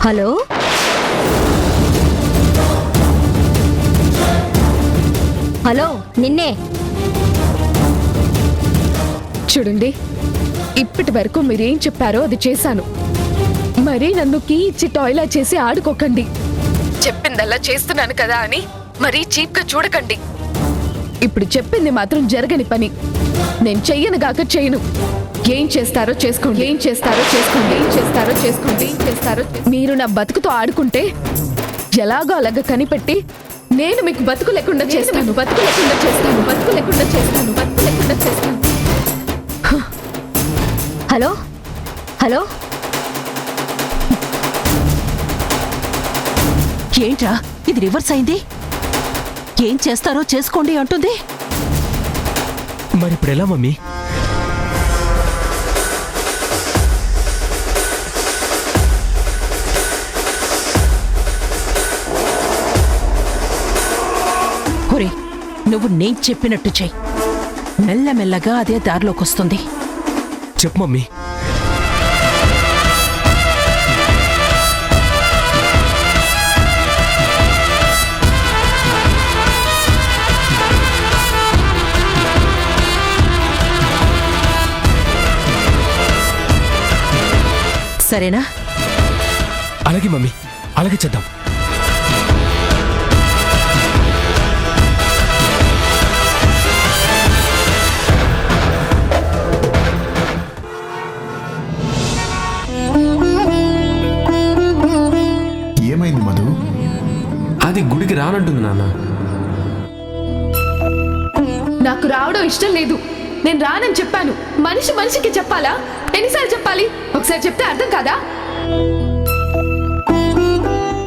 Hello hello నిన్నే. చూడండి, ఇప్పటి వరకు మీరేం చెప్పారో అది చేశాను. మరి నన్ను కీ ఇచ్చి టాయిలెట్ చేసి ఆడుకోకండి. చెప్పిందల్లా చేస్తున్నాను కదా అని మరీ చీప్గా చూడకండి. ఇప్పుడు చెప్పింది మాత్రం జరగని పని. నేను చెయ్యను గాక చేయను. ఏం చేస్తారో చేసుకోండి, ఏం చేస్తారో చేసుకోండి, ఏం చేస్తారో చేసుకోండి, ఏం చేస్తారో. మీరు నా బతుకుతో ఆడుకుంటే ఎలాగో అలాగ కనిపెట్టి నేను మీకు బతుకు లేకుండా చేస్తాను, బతుకు లేకుండా చేస్తాను, బతుకు లేకుండా చేస్తాను, బతుకు లేకుండా చేస్తాను. హలో హలో ఏంట్రా ఇది రివర్స్ అయింది? ఏం చేస్తారో చేసుకోండి అంటుంది. మరిప్పుడు ఎలా మమ్మీ? ఒరే, నువ్వు నేను చెప్పినట్టు చెయ్యి. మెల్లమెల్లగా అదే దారిలోకి వస్తుంది. చెప్పు మమ్మీ. సరేనా? అలాగే మమ్మీ, అలాగే చేద్దాం. ఏమైంది మధు? అది గుడికి రానంటుంది నాన్న. నాకు రావడం ఇష్టం లేదు. నేను రానని చెప్పాను. మనిషి మనిషికి చెప్పాలా? ఎన్నిసార్లు చెప్పాలి? ఒకసారి చెప్తే అర్థం కాదా?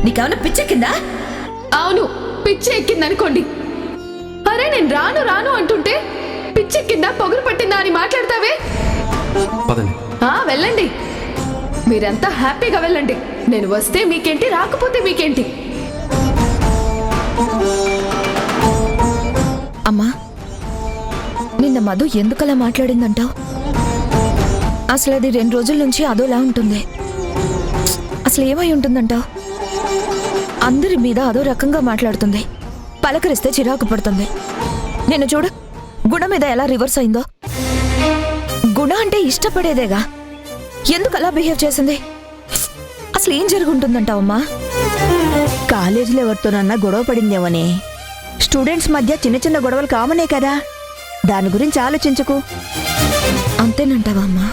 నీకేమన్నా పిచ్చెక్కిందా? అవును, పిచ్చి ఎక్కిందనుకోండి. అరే, నేను రాను రాను అంటుంటే పిచ్చెక్కిందా పొగరు పట్టిందా అని మాట్లాడతావే. పదండి. వెళ్ళండి. మీరంతా హ్యాపీగా వెళ్ళండి. నేను వస్తే మీకేంటి, రాకపోతే మీకేంటి? అమ్మా, నిన్న మధు ఎందుకలా మాట్లాడిందంటావు? అసలు అది 2 రోజుల నుంచి అదోలా ఉంటుంది. అసలు ఏమై ఉంటుందంటావు? అందరి మీద అదో రకంగా మాట్లాడుతుంది. పలకరిస్తే చిరాకు పడుతుంది. నేను చూడు, గుణ మీద ఎలా రివర్స్ అయిందో. గుణ అంటే ఇష్టపడేదేగా, ఎందుకు అలా బిహేవ్ చేసింది? అసలు ఏం జరుగుంటుందంటావమ్మా? కాలేజీలో ఎవరితోనన్నా గొడవ పడిందేమోనే. స్టూడెంట్స్ మధ్య చిన్న చిన్న గొడవలు కామనే కదా, దాని గురించి ఆలోచించకు. అంతేనంటావా అమ్మా?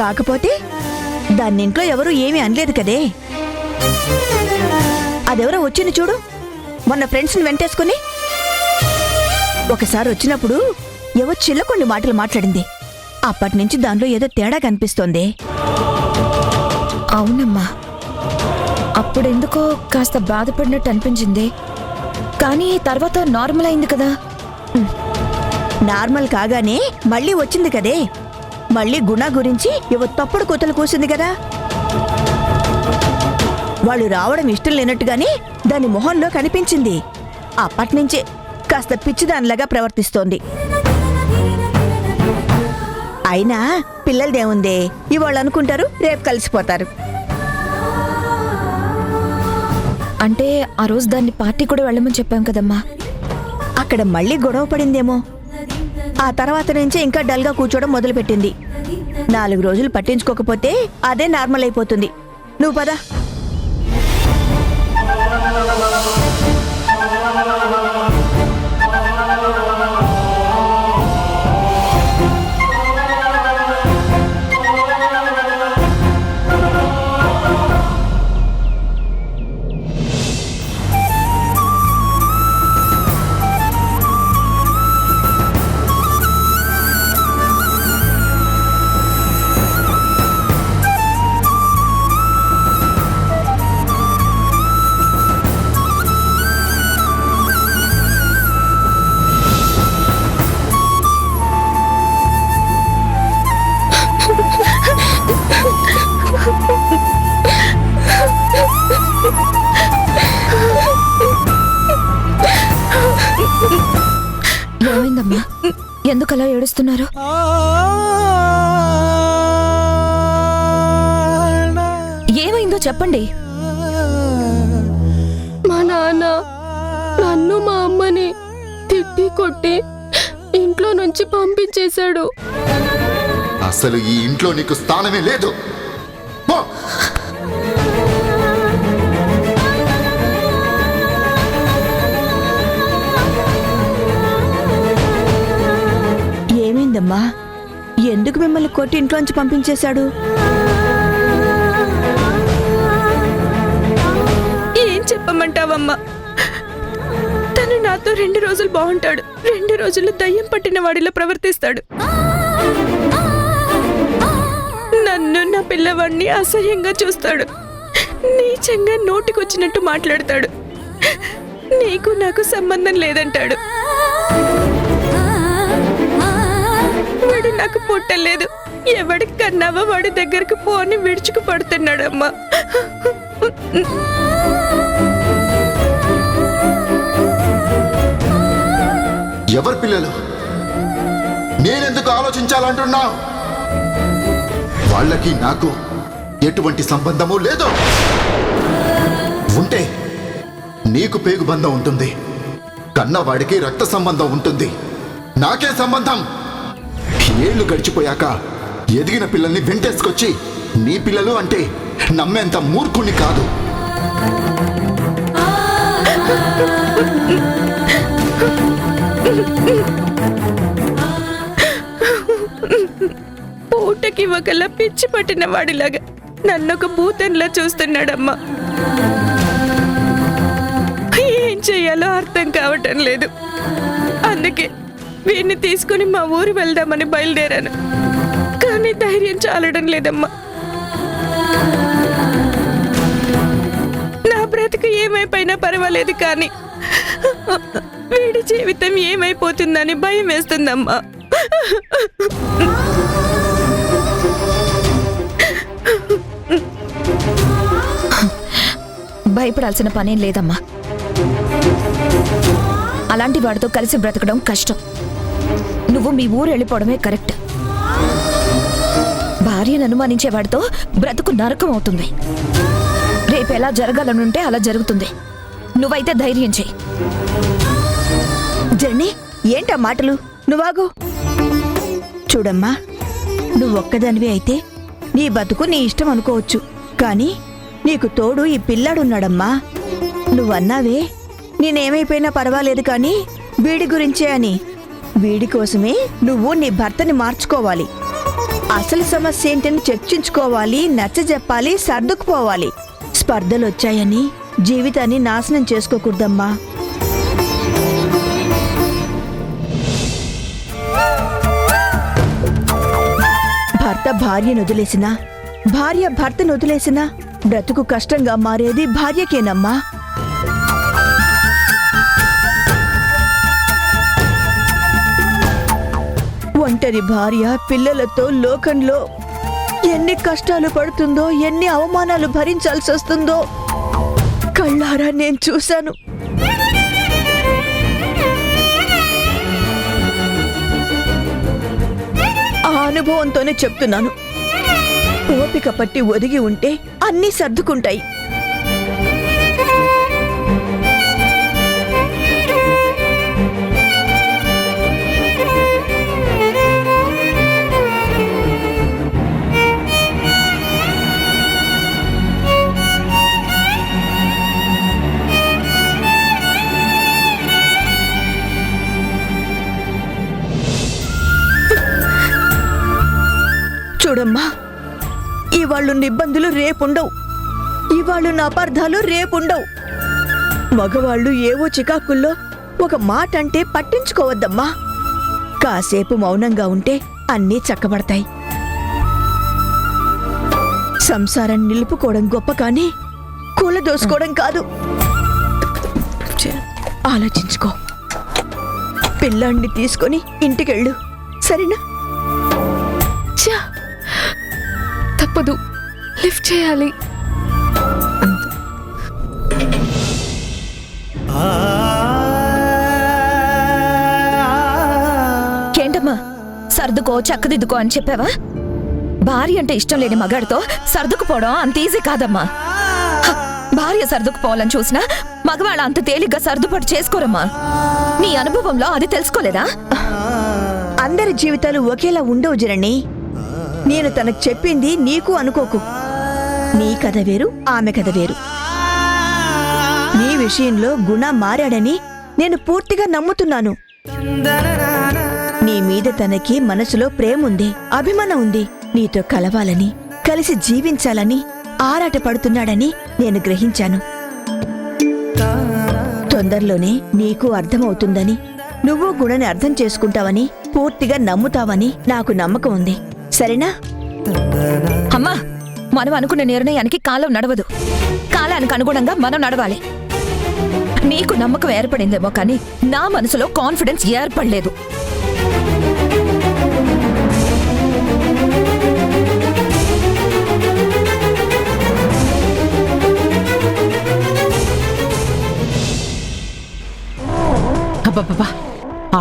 కాకపోతే దాన్ని ఇంట్లో ఎవరూ ఏమీ అనలేదు కదే. అదెవరో వచ్చింది చూడు, మొన్న ఫ్రెండ్స్ని వెంటేసుకుని. ఒకసారి వచ్చినప్పుడు ఏవో చిల్లకొండి మాటలు మాట్లాడింది. అప్పటి నుంచి దానిలో ఏదో తేడా కనిపిస్తోంది. అవునమ్మా, అప్పుడెందుకో కాస్త బాధపడినట్టు అనిపించింది. కానీ తర్వాత నార్మల్ అయింది కదా. నార్మల్ కాగానే మళ్ళీ వచ్చింది కదే. మళ్ళీ గుణ గురించి ఏవో తప్పుడు కూతలు కూసింది కదా. వాళ్ళు రావడం ఇష్టం లేనట్టుగానే దాని మొహంలో కనిపించింది. అప్పటినుంచే కాస్త పిచ్చిదానిలాగా ప్రవర్తిస్తోంది. అయినా పిల్లలదేముందే, ఇవాళ అనుకుంటారు, రేపు కలిసిపోతారు. అంటే ఆ రోజు దాన్ని పార్టీ కూడా వెళ్ళమని చెప్పాం కదమ్మా. అక్కడ మళ్ళీ గొడవ పడిందేమో. ఆ తర్వాత నుంచే ఇంకా డల్గా కూర్చోవడం మొదలుపెట్టింది. 4 రోజులు పట్టించుకోకపోతే అదే నార్మల్ అయిపోతుంది. నువ్వు పద. ఏమైందమ్మా? ఎందుకలా ఏడుస్తున్నారు? ఏమైందో చెప్పండి. నన్ను మా అమ్మని తిట్టి కొట్టి ఇంట్లో నుంచి పంపించేశాడు. అసలు ఈ ఇంట్లో నీకు స్థానమే లేదు. పో. ఏమైందమ్మా? ఎందుకు మిమ్మల్ని కొట్టి ఇంట్లోంచి పంపించేశాడు? ఏం చెప్పమంటావమ్మా? తను నాతో 2 రోజులు బాగుంటాడు, 2 రోజులు దయ్యం పట్టిన వాడిలా ప్రవర్తిస్తాడు. నన్ను నా పిల్లవాడిని అసహ్యంగా చూస్తాడు. నీచంగా నోటికొచ్చినట్టు మాట్లాడతాడు. నీకు నాకు సంబంధం లేదంటాడు. వాడు నాకు పుట్టలేదు, ఎవడికి కన్నావో వాడి దగ్గరకు పోని విడుచుకు పడుతున్నాడమ్మా. ఎవరి పిల్లలు? నేనెందుకు ఆలోచించాలంటున్నావు? వాళ్ళకి నాకు ఎటువంటి సంబంధము లేదు. ఉంటే నీకు పేగు బంధం ఉంటుంది, కన్నవాడికి రక్త సంబంధం ఉంటుంది. నాకే సంబంధం? ఏళ్ళు గడిచిపోయాక ఎదిగిన పిల్లల్ని వెంటేసుకొచ్చి నీ పిల్లలు అంటే నమ్మేంత మూర్ఖుని కాదు. పూటకి ఒకలా పిచ్చి పట్టిన వాడిలాగా నన్నొక భూతంలా చూస్తున్నాడమ్మా. ఏం చెయ్యాలో అర్థం కావటం లేదు. అందుకే వీడిని తీసుకుని మా ఊరు వెళ్దామని బయలుదేరాను. కానీ ధైర్యం చాలడం లేదమ్మా. నా బ్రతుకు ఏమైపోయినా పర్వాలేదు, కానీ వీడి జీవితం ఏమైపోతుందని భయం వేస్తుందమ్మా. భయపడాల్సిన పనేం లేదమ్మా. అలాంటి వాడితో కలిసి బ్రతకడం కష్టం. నువ్వు మీ ఊరు వెళ్ళిపోవడమే కరెక్ట్. భార్యను అనుమానించే వాడితో బ్రతుకు నరకం అవుతుంది. రేపు ఎలా జరగాలనుంటే అలా జరుగుతుంది. నువ్వైతే ధైర్యం చెయ్యి. జర్నీ, ఏంటా మాటలు? నువ్వాగు. చూడమ్మా, నువ్వొక్కదానివి అయితే నీ బతుకు నీ ఇష్టం అనుకోవచ్చు, కానీ నీకు తోడు ఈ పిల్లాడున్నాడమ్మా. నువ్వన్నావే నేనేమైపోయినా పర్వాలేదు కానీ వీడి గురించే అని. వీడి కోసమే నువ్వు నీ భర్తని మార్చుకోవాలి. అసలు సమస్య ఏంటని చర్చించుకోవాలి, నచ్చజెప్పాలి, సర్దుకుపోవాలి. స్పర్ధలొచ్చాయని జీవితాన్ని నాశనం చేసుకోకూడదమ్మా. భర్త భార్యను వదిలేసినా, భార్య భర్తను వదిలేసినా బ్రతుకు కష్టంగా మారేది భార్యకేనమ్మా. ఒంటరి భార్య పిల్లలతో లోకంలో ఎన్ని కష్టాలు పడుతుందో, ఎన్ని అవమానాలు భరించాల్సి వస్తుందో కళ్ళారా నేను చూశాను. ఆ అనుభవంతోనే చెప్తున్నాను. ఓపిక పట్టి ఒదిగి ఉంటే అన్నీ సర్దుకుంటాయి. చూడమ్మా, ఇవాళ్ళున్న ఇబ్బందులు రేపుండవు, ఇవాళ్ళున్న అపార్థాలు రేపుండవు. మగవాళ్ళు ఏవో చికాకుల్లో ఒక మాట అంటే పట్టించుకోవద్దమ్మా. కాసేపు మౌనంగా ఉంటే అన్నీ చక్కబడతాయి. సంసారం నిలుపుకోవడం గొప్ప కానీ కూలదోసుకోవడం కాదు. ఆలోచించుకో. పిల్లాన్ని తీసుకొని ఇంటికెళ్ళు, సరేనా? తప్పదు, లిఫ్ట్ చేయాలి. ఏంటమ్మా, సర్దుకో చక్కదిద్దుకో అని చెప్పావా? భార్య అంటే ఇష్టం లేని మగాడితో సర్దుకుపోవడం అంత ఈజీ కాదమ్మా. భార్య సర్దుకుపోవాలని చూసినా మగవాళ్ళ అంత తేలిగ్గా సర్దుబాటు చేసుకోరమ్మా. నీ అనుభవంలో అది తెలుసుకోలేదా? అందరి జీవితాలు ఒకేలా ఉండవు జనని. నేను తనకు చెప్పింది నీకు అనుకోకు. నీ కథ వేరు, ఆమె కథ వేరు. నీ విషయంలో గుణ మారాడని నేను పూర్తిగా నమ్ముతున్నాను. నీ మీద తనకి మనసులో ప్రేముంది, అభిమానం ఉంది. నీతో కలవాలని, కలిసి జీవించాలని ఆరాటపడుతున్నాడని నేను గ్రహించాను. తొందరలోనే నీకు అర్థమవుతుందని, నువ్వు గుణని అర్థం చేసుకుంటావని, పూర్తిగా నమ్ముతావని నాకు నమ్మకం ఉంది. సరేనా? అమ్మా, మనం అనుకున్న నిర్ణయానికి కాలం నడవదు. కాలానికి అనుగుణంగా మనం నడవాలి. నీకు నమ్మకం ఏర్పడిందేమో కానీ నా మనసులో కాన్ఫిడెన్స్ ఏర్పడలేదు. అబ్బబ్బబ్బా,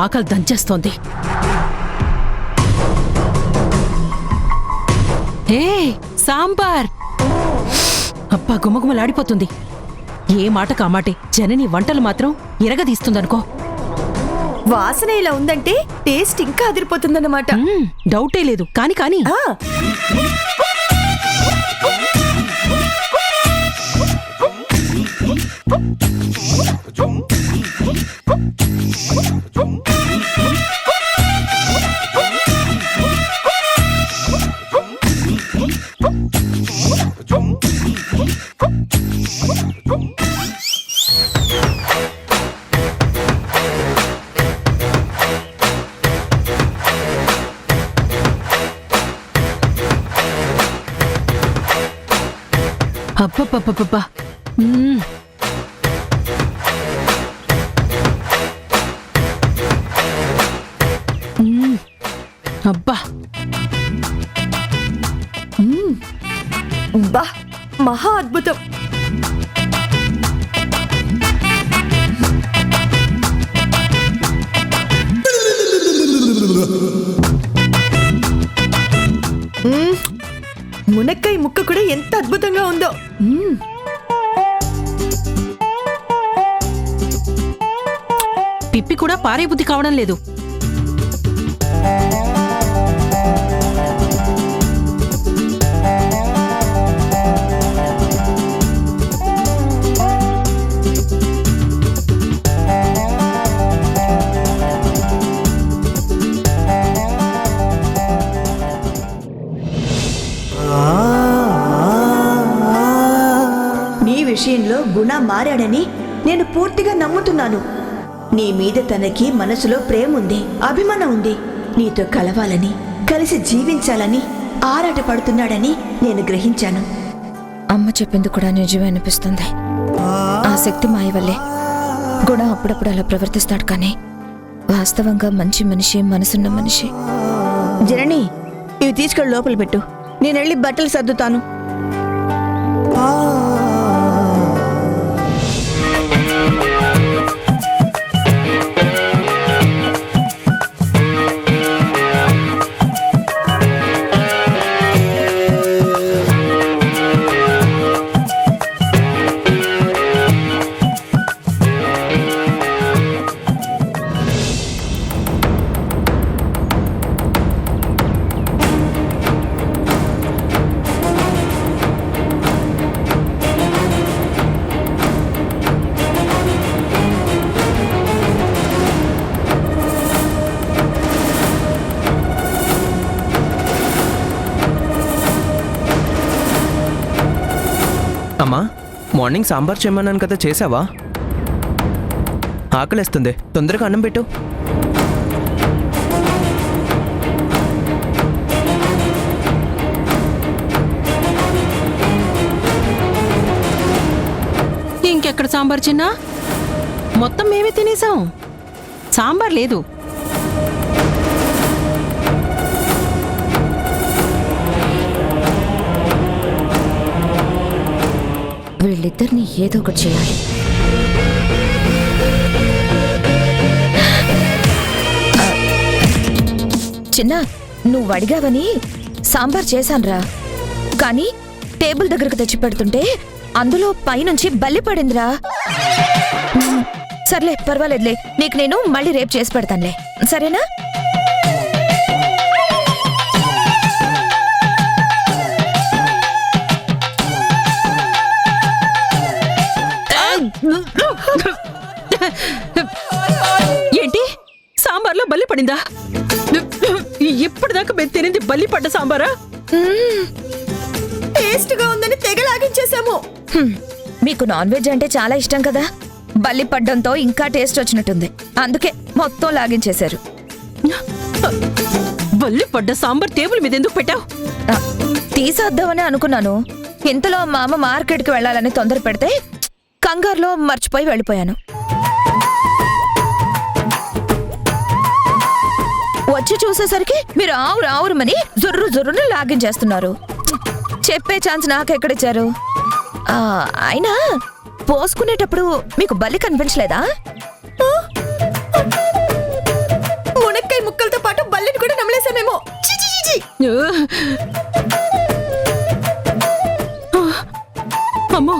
ఆకలి దంచేస్తోంది. ఏ సాంబార్! అబ్బా, గుమగుమలాడిపోతుంది. ఏ మాట కామాటే జనని వంటలు మాత్రం ఇరగదీస్తుందనుకో. వాసన ఇలా ఉందంటే టేస్ట్ ఇంకా అదిరిపోతుందన్నమాట. డౌటే లేదు. కాని కాని అబ్బబ్బబ్బబ్బా. అబ్బా, బా, మహా అద్భుతం. మునక్కాయ ముక్క కూడా ఎంత అద్భుతంగా ఉందో. పిప్పి కూడా పారే బుద్ధి కావడం లేదు. విషయంలో గుణ మారాడని నేను పూర్తిగా నమ్ముతున్నాను. నీ మీద తనకి మనసులో ప్రేముంది, అభిమానం ఉంది. నీతో కలవాలని, కలిసి జీవించాలని ఆరాటపడుతున్నాడని నేను గ్రహించాను. అమ్మ చెప్పింది కూడా నిజమే అనిపిస్తుంది. ఆ శక్తి మాయ వల్లే గుణ అప్పుడప్పుడు అలా ప్రవర్తిస్తాడు, కానీ వాస్తవంగా మంచి మనిషి, మనసున్న మనిషి. జనని, ఇవి తీసుకెళ్ళి లోపల పెట్టు. నేను వెళ్ళి బట్టలు సర్దుతాను. అమ్మా, మార్నింగ్ సాంబార్ చేయమన్నాను కదా, చేసావా? ఆకలేస్తుంది, తొందరగా అన్నం పెట్టు. ఇంకెక్కడ సాంబార్ చిన్నా? మొత్తం మేమే తినేసాం. సాంబార్ లేదు. వీళ్ళిద్దరిని ఏదో ఒకటి చేయాలి. చిన్న, నువ్వు అడిగావని సాంబార్ చేశాన్రా, కానీ టేబుల్ దగ్గరకు తెచ్చి పెడుతుంటే అందులో పైనుంచి బల్లి పడిందిరా. సర్లే పర్వాలేదులే, నీకు నేను మళ్ళీ రేపు చేసి పెడతానులే, సరేనా? ఏంటి సాంబార్లో బల్లి పడిందా? ఎప్పటిదాకా మేము తినేది బల్లి పడ్డ సాంబారా? టేస్ట్ గా ఉందని తెగ లాగించేసాము. మీకు నాన్ వెజ్ అంటే చాలా ఇష్టం కదా, బల్లి పడ్డంతో ఇంకా టేస్ట్ వచ్చినట్టుంది, అందుకే మొత్తం లాగించేశారు. బల్లి పడ్డ సాంబార్ టేబుల్ మీద ఎందుకు పెట్టావు? తీసేద్దామని అనుకున్నాను, ఇంతలో మా అమ్మ మార్కెట్కి వెళ్ళాలని తొందర పెడితే కంగారులో మర్చిపోయి వెళ్ళిపోయాను. వచ్చి చూసేసరికి మీరు ఆవురమని జుర్రుని లాగించేస్తున్నారు. చెప్పే ఛాన్స్ నాకెక్కడిచ్చారు? అయినా పోసుకునేటప్పుడు మీకు బల్లి కనిపించలేదా? మునక్కాయ ముక్కలతో పాటు బల్లిని కూడా నమ్మలేసామేమో. అమ్మో,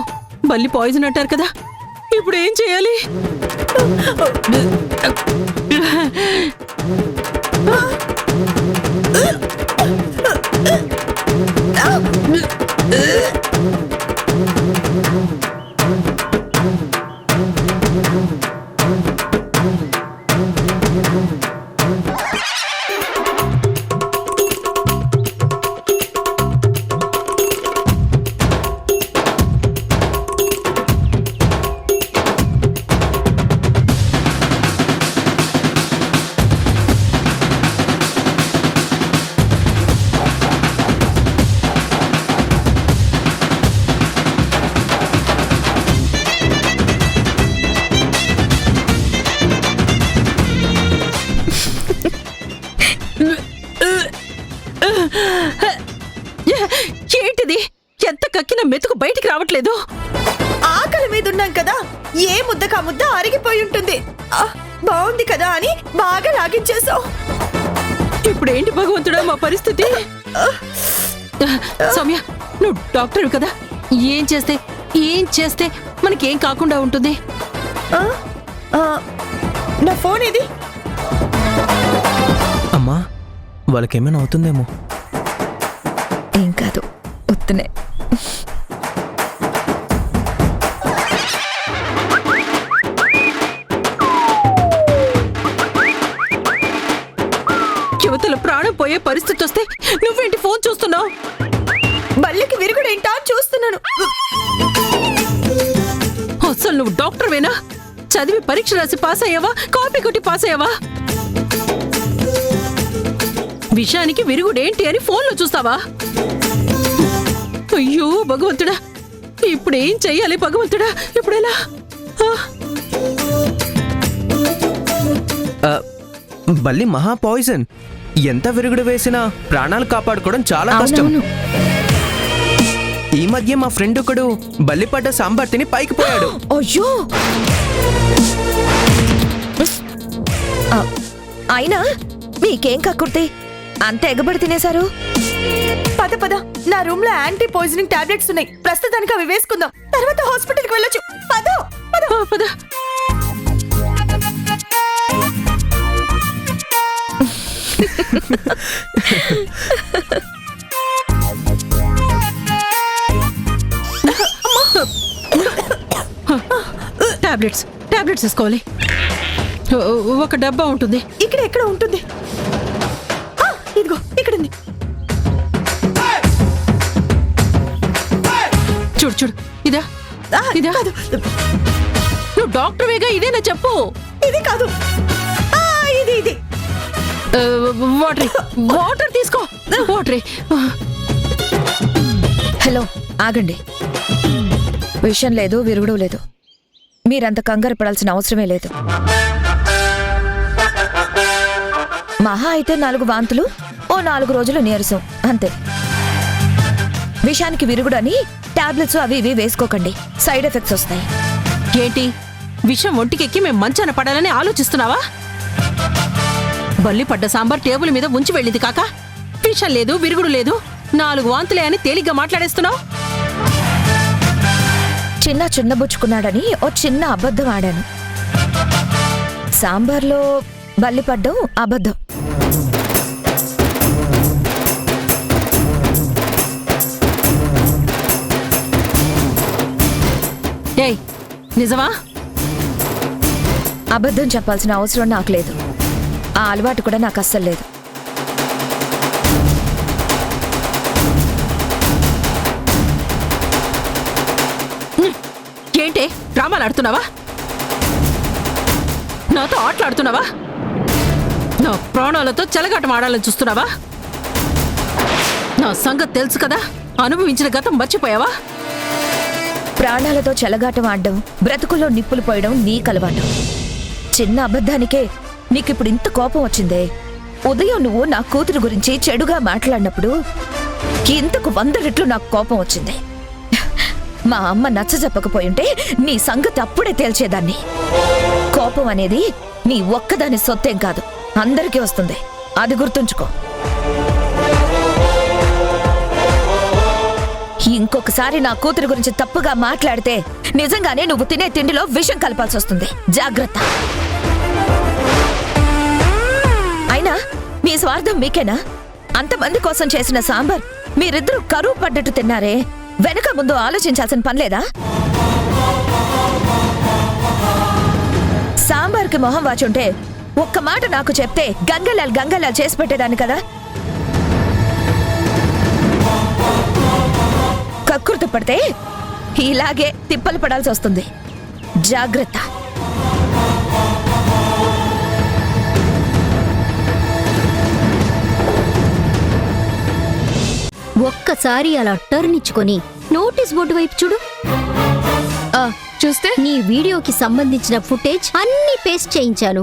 బల్లి పాయిజన్ అంటారు కదా, ఇప్పుడు ఏం చేయాలి? ఏంటిది? ఎంత కక్కిన మెతుకు బయటికి రావట్లేదు. ఆకలి మీద ఉన్నాం కదా, ఏ ముద్దకా ముద్ద అరిగిపోయి ఉంటుంది. బాగుంది కదా అని బాగా లాగించేసావు. ఇప్పుడు ఏంటి భగవంతుడా మా పరిస్థితి? సౌమ్య, నువ్వు డాక్టర్ కదా, ఏం చేస్తే మనకేం కాకుండా ఉంటుంది? నా ఫోన్ ఇది. అమ్మా, వాళ్ళకేమైనా అవుతుందేమో. ఏం కాదు, ఉత్తనే. యువతల ప్రాణం పోయే పరిస్థితి వస్తే నువ్వేంటి ఫోన్ చూస్తున్నావు? బల్లికి విరుగుడేంటా చూస్తున్నాను. అసలు నువ్వు డాక్టర్వేనా? చదివి పరీక్ష రాసి పాస్ అయ్యావా? కాపీ కొట్టి పాస్ అయ్యావా? విషయానికి విరుగుడేంటి అని ఫోన్లో చూస్తావా? అయ్యో భగవంతుడా, ఇప్పుడేం చెయ్యాలి భగవంతుడా? ఇప్పుడెలా? బల్లి మహా పాయిజన్. ఎంత విరుగుడు వేసినా ప్రాణాలు కాపాడుకోవడం చాలా కష్టం. ఈ మధ్య మా ఫ్రెండ్ ఒకడు బల్లి పడ్డ సాంబార్ తిని పైకి పోయాడు. అయ్యో, అయినా మీకేం కక్కుర్తి, అంత ఎగబడి తినేశారు? పద పద, నా రూమ్ లో యాంటీ పాయిజనింగ్ టాబ్లెట్స్ ఉన్నాయి, ప్రస్తుతానికి అవి వేసుకుందాం, తర్వాత హాస్పిటల్కి వెళ్ళొచ్చు. పద పద పద. టాబ్లెట్స్ వేసుకోవాలి. ఒక డబ్బా ఉంటుంది. ఇక్కడ ఎక్కడ ఉంటుంది? ఇదిగో ఇక్కడ ఉంది. చూడు ఇదా? నువ్వు డాక్టర్వేగా, ఇదేనా చెప్పు? ఇది కాదు, ఇది. వాటర్ తీసుకో. వాటర్. హలో, ఆగండి. విషయం లేదు, విరుగుడు లేదు, మీరంత కంగారు పడాల్సిన అవసరమే లేదు. మహా అయితే 4 వాంతులు, ఓ 4 రోజులు నీరసం, అంతే. విషయానికి విరుగుడని టాబ్లెట్స్ అవి ఇవి వేసుకోకండి, సైడ్ ఎఫెక్ట్స్ వస్తాయి. ఏంటి విషయం ఒంటికెక్కి మేము మంచాన పడాలని ఆలోచిస్తున్నావా? బల్లి పడ్డ సాంబార్ టేబుల్ మీద ఉంచి వెళ్ళింది కాక విషం లేదు, విరుగుడు లేదు, 4 వాంతులే అని తేలిగ్గా మాట్లాడేస్తున్నావు. చిన్నబుచ్చుకున్నాడని ఓ చిన్న అబద్ధం ఆడాను. సాంబార్లో బల్లి పడ్డం అబద్ధం. ఏయ్ నిజమా? అబద్ధం చెప్పాల్సిన అవసరం నాకు లేదు. ఆ అలవాటు కూడా నాకు అస్సలు లేదు. ఏంటే డ్రామాలు ఆడుతున్నావా? నాతో ఆటలాడుతున్నావా? నా ప్రాణాలతో చెలగాటం ఆడాలని చూస్తున్నావా? నా సంగతి తెలుసు కదా, అనుభవించిన గతం మర్చిపోయావా? ప్రాణాలతో చెలగాటం ఆడడం, బ్రతుకుల్లో నిప్పులు పోయడం నీకలవాటు. చిన్న అబద్ధానికే నీకిప్పుడు ఇంత కోపం వచ్చిందే. ఉదయం నువ్వు నా కూతురు గురించి చెడుగా మాట్లాడినప్పుడు ఇంతకు 100 రెట్లు నాకు కోపం వచ్చింది. మా అమ్మ నచ్చజెప్పకపోయుంటే నీ సంగతి అప్పుడే తేల్చేదాన్ని. కోపం అనేది నీ ఒక్కదాని సొత్తేం కాదు, అందరికీ వస్తుంది. అది గుర్తుంచుకో. ఇంకొకసారి నా కూతురు గురించి తప్పుగా మాట్లాడితే నిజంగానే నువ్వు తినే తిండిలో విషం కలపాల్సి వస్తుంది. జాగ్రత్త. అయినా మీ స్వార్థం మీకేనా? అంతమంది కోసం చేసిన సాంబార్ మీరిద్దరూ కరువు పడ్డట్టు తిన్నారే, వెనక ముందు ఆలోచించాల్సిన పనిలేదా? సాంబార్కి మొహం వాచుంటే ఒక్క మాట నాకు చెప్తే గంగలాల్ చేసి పెట్టేదాన్ని కదా. కక్కుర్తి పడితే ఇలాగే తిప్పలు పడాల్సి వస్తుంది. జాగ్రత్త. ఒక్కసారి అలా టర్న్ ఇచ్చుకొని నోటీస్ బోర్డు వైపు చూడు. చూస్తే నీ వీడియోకి సంబంధించిన ఫుటేజ్ అన్ని పేస్ట్ చేయించాను.